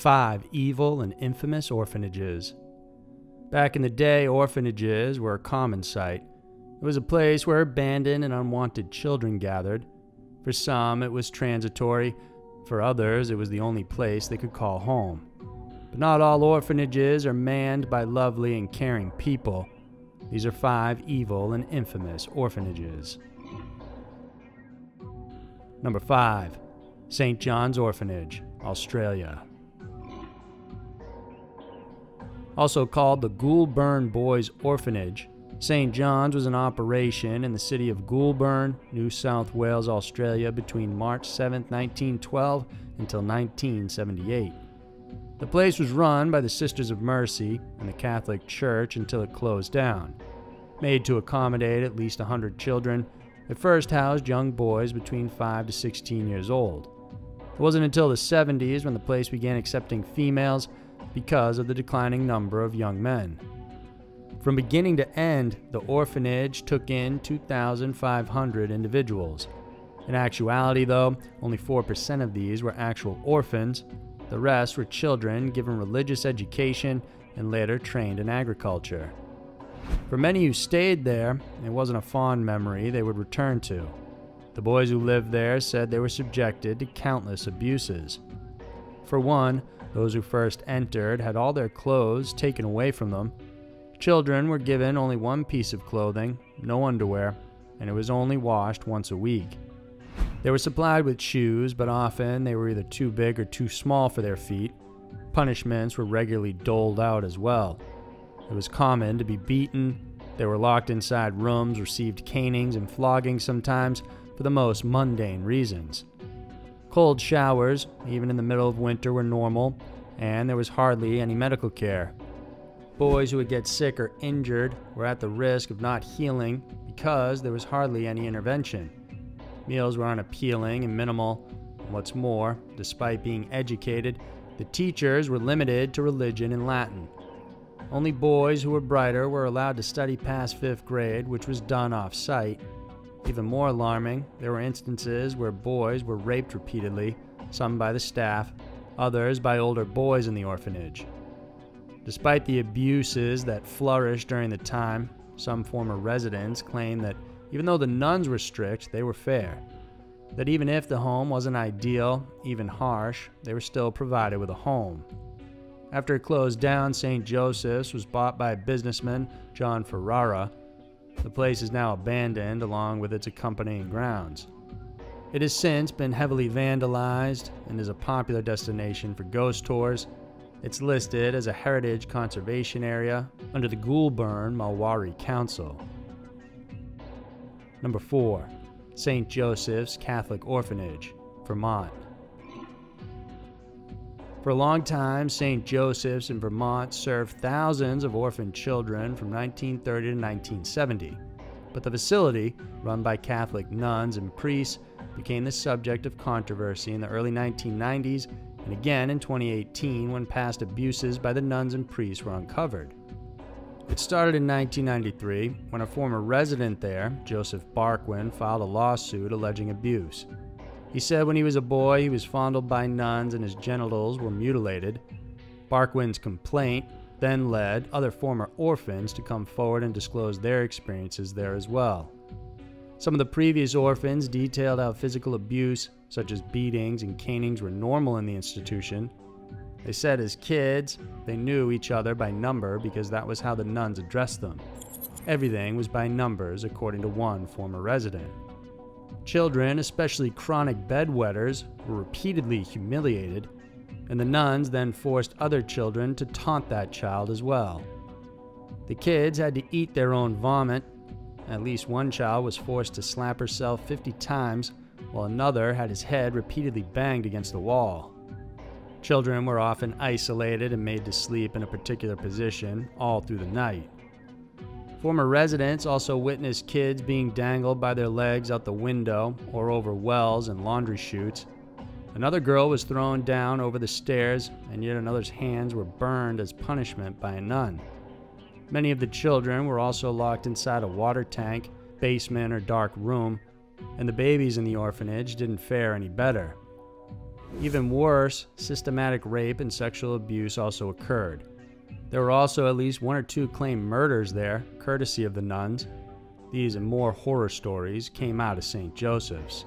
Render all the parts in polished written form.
5 Evil and Infamous Orphanages. Back in the day, orphanages were a common sight. It was a place where abandoned and unwanted children gathered. For some, it was transitory. For others, it was the only place they could call home. But not all orphanages are manned by lovely and caring people. These are 5 evil and infamous orphanages. Number 5. St. Johns Orphanage, Australia. Also called the Goulburn Boys Orphanage, St. John's was in operation in the city of Goulburn, New South Wales, Australia between March 7, 1912 until 1978. The place was run by the Sisters of Mercy and the Catholic Church until it closed down. Made to accommodate at least 100 children, it first housed young boys between 5 to 16 years old. It wasn't until the 70s when the place began accepting females because of the declining number of young men. From beginning to end, the orphanage took in 2,500 individuals. In actuality, though, only 4% of these were actual orphans. The rest were children given religious education and later trained in agriculture. For many who stayed there, it wasn't a fond memory they would return to. The boys who lived there said they were subjected to countless abuses. For one, those who first entered had all their clothes taken away from them. Children were given only one piece of clothing, no underwear, and it was only washed once a week. They were supplied with shoes, but often they were either too big or too small for their feet. Punishments were regularly doled out as well. It was common to be beaten. They were locked inside rooms, received canings and flogging sometimes for the most mundane reasons. Cold showers, even in the middle of winter, were normal, and there was hardly any medical care. Boys who would get sick or injured were at the risk of not healing because there was hardly any intervention. Meals were unappealing and minimal. And what's more, despite being educated, the teachers were limited to religion and Latin. Only boys who were brighter were allowed to study past 5th grade, which was done off-site. Even more alarming, there were instances where boys were raped repeatedly, some by the staff, others by older boys in the orphanage. Despite the abuses that flourished during the time, some former residents claim that even though the nuns were strict, they were fair. That even if the home wasn't ideal, even harsh, they were still provided with a home. After it closed down, St. Joseph's was bought by businessman John Ferrara. The place is now abandoned along with its accompanying grounds. It has since been heavily vandalized and is a popular destination for ghost tours. It's listed as a heritage conservation area under the Goulburn Malwari Council. Number 4. St. Joseph's Catholic Orphanage, Vermont. For a long time, St. Joseph's in Vermont served thousands of orphaned children from 1930 to 1970. But the facility, run by Catholic nuns and priests, became the subject of controversy in the early 1990s and again in 2018 when past abuses by the nuns and priests were uncovered. It started in 1993 when a former resident there, Joseph Barquin, filed a lawsuit alleging abuse. He said when he was a boy he was fondled by nuns and his genitals were mutilated. Barquin's complaint then led other former orphans to come forward and disclose their experiences there as well. Some of the previous orphans detailed how physical abuse, such as beatings and canings, were normal in the institution. They said as kids, they knew each other by number because that was how the nuns addressed them. Everything was by numbers, according to one former resident. Children, especially chronic bedwetters, were repeatedly humiliated, and the nuns then forced other children to taunt that child as well. The kids had to eat their own vomit. At least one child was forced to slap herself 50 times, while another had his head repeatedly banged against the wall. Children were often isolated and made to sleep in a particular position all through the night. Former residents also witnessed kids being dangled by their legs out the window or over wells and laundry chutes. Another girl was thrown down over the stairs, and yet another's hands were burned as punishment by a nun. Many of the children were also locked inside a water tank, basement, or dark room, and the babies in the orphanage didn't fare any better. Even worse, systematic rape and sexual abuse also occurred. There were also at least 1 or 2 claimed murders there, courtesy of the nuns. These and more horror stories came out of St. Joseph's.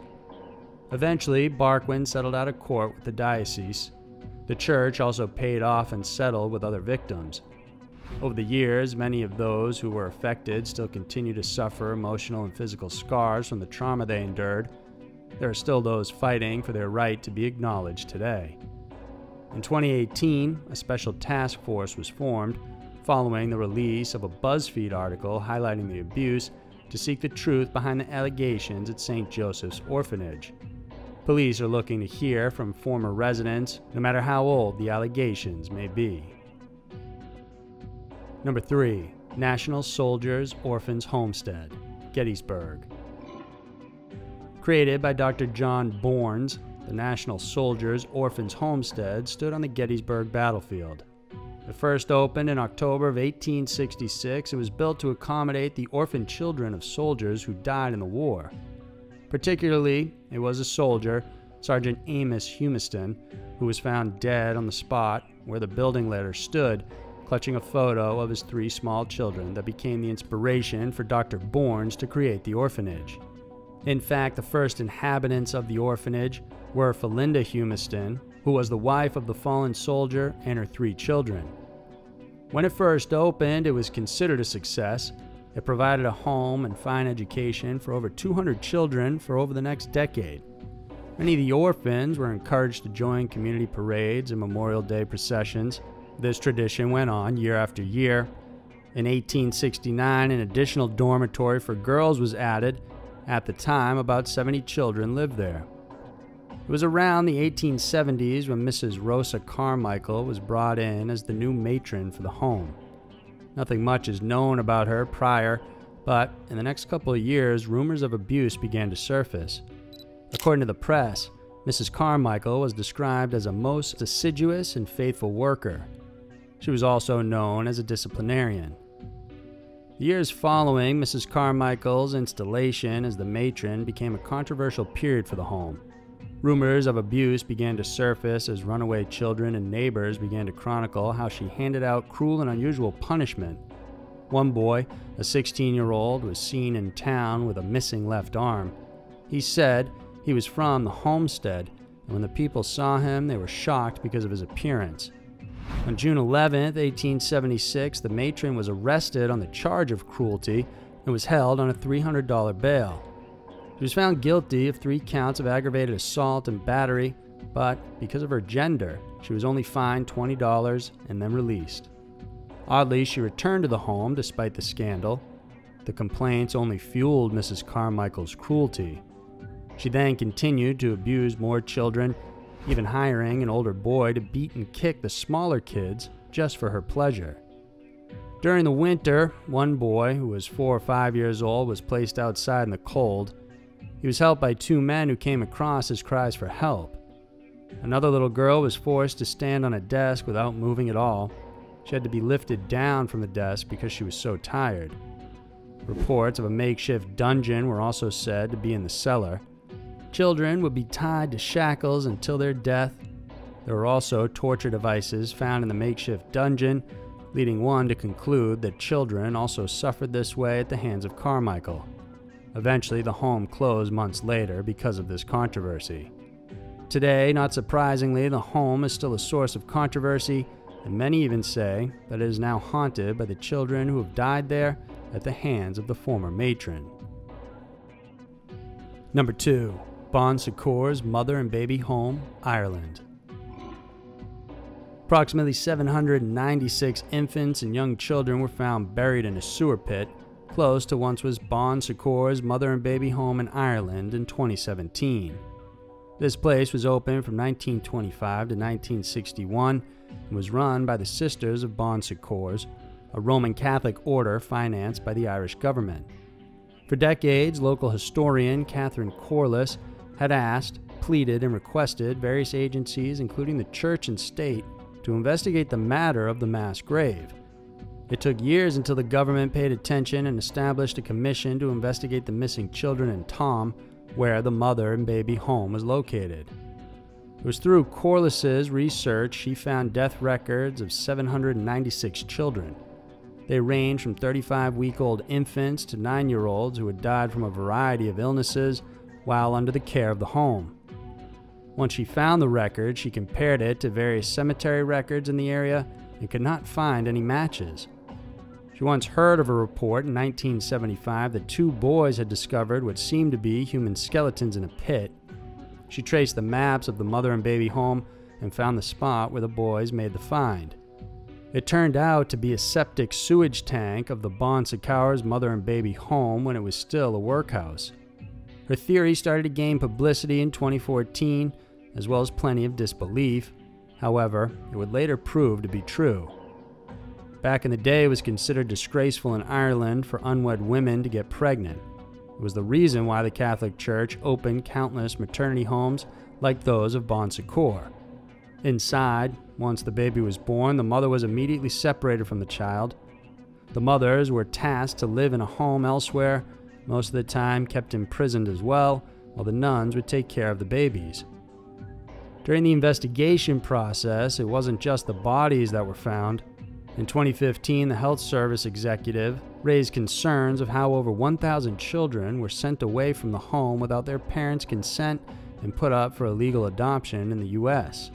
Eventually, Barquin settled out of court with the diocese. The church also paid off and settled with other victims. Over the years, many of those who were affected still continue to suffer emotional and physical scars from the trauma they endured. There are still those fighting for their right to be acknowledged today. In 2018, a special task force was formed following the release of a BuzzFeed article highlighting the abuse to seek the truth behind the allegations at St. Joseph's Orphanage. Police are looking to hear from former residents, no matter how old the allegations may be. Number 3. National Soldiers Orphans Homestead, Gettysburg. Created by Dr. John Bournes, the National Soldiers Orphans Homestead stood on the Gettysburg battlefield. It first opened in October of 1866. It was built to accommodate the orphan children of soldiers who died in the war. Particularly, it was a soldier, Sergeant Amos Humiston, who was found dead on the spot where the building later stood, clutching a photo of his 3 small children that became the inspiration for Dr. Bournes to create the orphanage. In fact, the first inhabitants of the orphanage were Felinda Humiston, who was the wife of the fallen soldier, and her 3 children. When it first opened, it was considered a success. It provided a home and fine education for over 200 children for over the next decade. Many of the orphans were encouraged to join community parades and Memorial Day processions. This tradition went on year after year. In 1869, an additional dormitory for girls was added. At the time, about 70 children lived there. It was around the 1870s when Mrs. Rosa Carmichael was brought in as the new matron for the home. Nothing much is known about her prior, but in the next couple of years, rumors of abuse began to surface. According to the press, Mrs. Carmichael was described as a most assiduous and faithful worker. She was also known as a disciplinarian. The years following Mrs. Carmichael's installation as the matron became a controversial period for the home. Rumors of abuse began to surface as runaway children and neighbors began to chronicle how she handed out cruel and unusual punishment. One boy, a 16-year-old, was seen in town with a missing left arm. He said he was from the Homestead, and when the people saw him, they were shocked because of his appearance. On June 11, 1876, the matron was arrested on the charge of cruelty and was held on a $300 bail. She was found guilty of 3 counts of aggravated assault and battery, but because of her gender, she was only fined $20 and then released. Oddly, she returned to the home despite the scandal. The complaints only fueled Mrs. Carmichael's cruelty. She then continued to abuse more children, even hiring an older boy to beat and kick the smaller kids just for her pleasure. During the winter, one boy, who was 4 or 5 years old, was placed outside in the cold. He was helped by 2 men who came across his cries for help. Another little girl was forced to stand on a desk without moving at all. She had to be lifted down from the desk because she was so tired. Reports of a makeshift dungeon were also said to be in the cellar. Children would be tied to shackles until their death. There were also torture devices found in the makeshift dungeon, leading one to conclude that children also suffered this way at the hands of Carmichael. Eventually, the home closed months later because of this controversy. Today, not surprisingly, the home is still a source of controversy, and many even say that it is now haunted by the children who have died there at the hands of the former matron. Number 2. Bon Secours Mother and Baby Home, Ireland. Approximately 796 infants and young children were found buried in a sewer pit close to once was Bon Secours Mother and Baby Home in Ireland in 2017. This place was open from 1925 to 1961 and was run by the Sisters of Bon Secours, a Roman Catholic order financed by the Irish government. For decades, local historian Catherine Corliss had asked, pleaded, and requested various agencies, including the church and state, to investigate the matter of the mass grave. It took years until the government paid attention and established a commission to investigate the missing children in Tom, where the mother and baby home was located. It was through Corliss's research she found death records of 796 children. They ranged from 35-week-old infants to 9-year-olds who had died from a variety of illnesses while under the care of the home. Once she found the record, she compared it to various cemetery records in the area and could not find any matches. She once heard of a report in 1975 that 2 boys had discovered what seemed to be human skeletons in a pit. She traced the maps of the mother and baby home and found the spot where the boys made the find. It turned out to be a septic sewage tank of the Bon Secours mother and baby home when it was still a workhouse. Her theory started to gain publicity in 2014, as well as plenty of disbelief. However, it would later prove to be true. Back in the day, it was considered disgraceful in Ireland for unwed women to get pregnant. It was the reason why the Catholic Church opened countless maternity homes like those of Bon Secours. Inside, once the baby was born, the mother was immediately separated from the child. The mothers were tasked to live in a home elsewhere, most of the time kept imprisoned as well, while the nuns would take care of the babies. During the investigation process, it wasn't just the bodies that were found. In 2015, the Health Service executive raised concerns of how over 1,000 children were sent away from the home without their parents' consent and put up for illegal adoption in the U.S.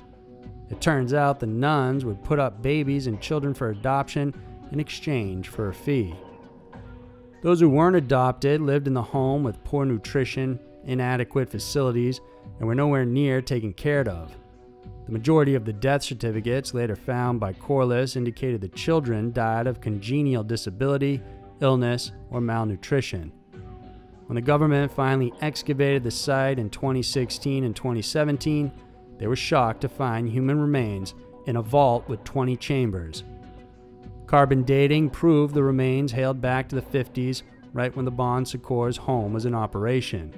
It turns out the nuns would put up babies and children for adoption in exchange for a fee. Those who weren't adopted lived in the home with poor nutrition, inadequate facilities, and were nowhere near taken care of. The majority of the death certificates later found by Corliss indicated the children died of congenital disability, illness, or malnutrition. When the government finally excavated the site in 2016 and 2017, they were shocked to find human remains in a vault with 20 chambers. Carbon dating proved the remains hailed back to the 50s, right when the Bon Secours home was in operation.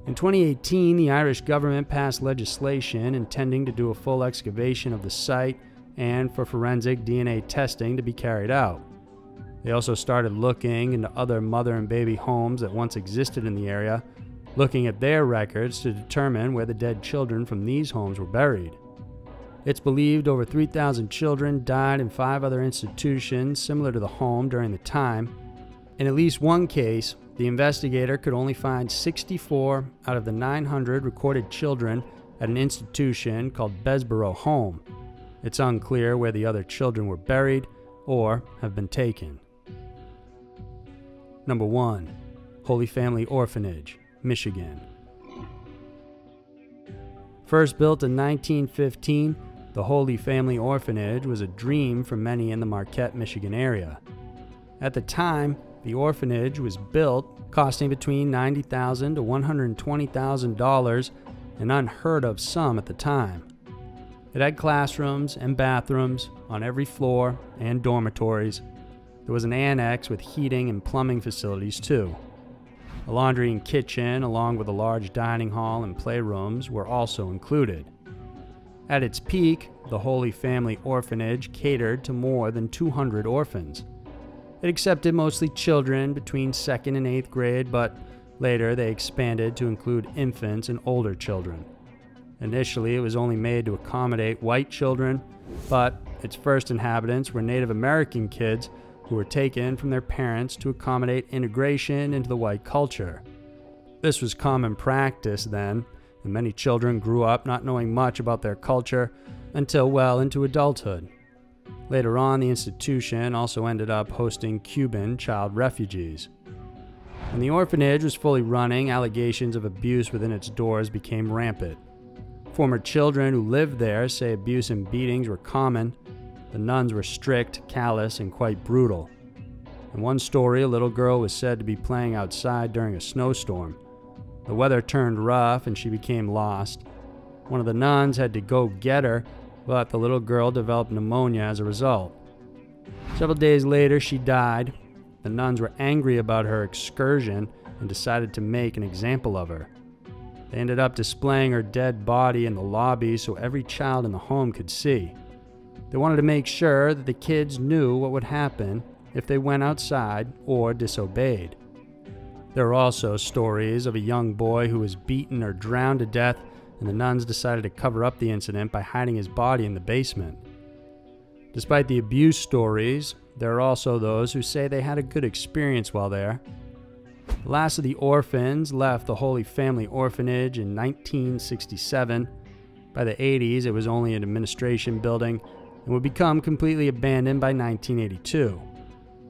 In 2018, the Irish government passed legislation intending to do a full excavation of the site and for forensic DNA testing to be carried out. They also started looking into other mother and baby homes that once existed in the area, looking at their records to determine where the dead children from these homes were buried. It's believed over 3,000 children died in 5 other institutions similar to the home during the time. In at least one case, the investigator could only find 64 out of the 900 recorded children at an institution called Besborough Home. It's unclear where the other children were buried or have been taken. Number 1. Holy Family Orphanage, Michigan. First built in 1915, the Holy Family Orphanage was a dream for many in the Marquette, Michigan area. At the time, the orphanage was built, costing between $90,000 to $120,000, an unheard of sum at the time. It had classrooms and bathrooms on every floor and dormitories. There was an annex with heating and plumbing facilities too. A laundry and kitchen, along with a large dining hall and playrooms, were also included. At its peak, the Holy Family Orphanage catered to more than 200 orphans. It accepted mostly children between 2nd and 8th grade, but later they expanded to include infants and older children. Initially, it was only made to accommodate white children, but its first inhabitants were Native American kids who were taken from their parents to accommodate integration into the white culture. This was common practice then, and many children grew up not knowing much about their culture until well into adulthood. Later on, the institution also ended up hosting Cuban child refugees. When the orphanage was fully running, allegations of abuse within its doors became rampant. Former children who lived there say abuse and beatings were common. The nuns were strict, callous, and quite brutal. In one story, a little girl was said to be playing outside during a snowstorm. The weather turned rough and she became lost. One of the nuns had to go get her, but the little girl developed pneumonia as a result. Several days later, she died. The nuns were angry about her excursion and decided to make an example of her. They ended up displaying her dead body in the lobby so every child in the home could see. They wanted to make sure that the kids knew what would happen if they went outside or disobeyed. There are also stories of a young boy who was beaten or drowned to death and the nuns decided to cover up the incident by hiding his body in the basement. Despite the abuse stories, there are also those who say they had a good experience while there. The last of the orphans left the Holy Family Orphanage in 1967. By the 80s, it was only an administration building and would become completely abandoned by 1982.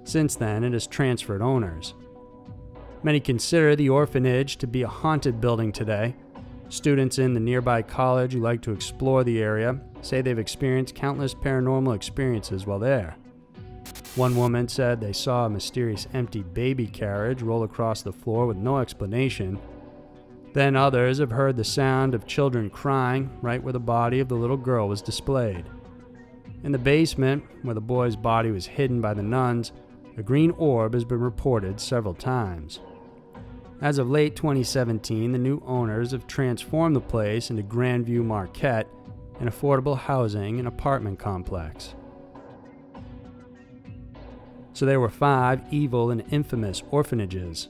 Since then, it has transferred owners. Many consider the orphanage to be a haunted building today. Students in the nearby college who like to explore the area say they've experienced countless paranormal experiences while there. One woman said they saw a mysterious empty baby carriage roll across the floor with no explanation. Then others have heard the sound of children crying right where the body of the little girl was displayed. In the basement, where the boy's body was hidden by the nuns, a green orb has been reported several times. As of late 2017, the new owners have transformed the place into Grandview Marquette, an affordable housing and apartment complex. So there were 5 evil and infamous orphanages.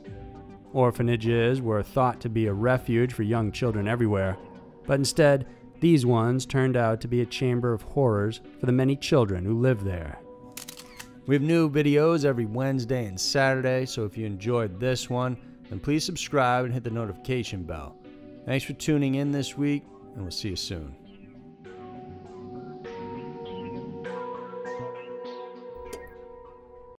Orphanages were thought to be a refuge for young children everywhere, but instead, these ones turned out to be a chamber of horrors for the many children who live there. We have new videos every Wednesday and Saturday, so if you enjoyed this one, then please subscribe and hit the notification bell. Thanks for tuning in this week, and we'll see you soon.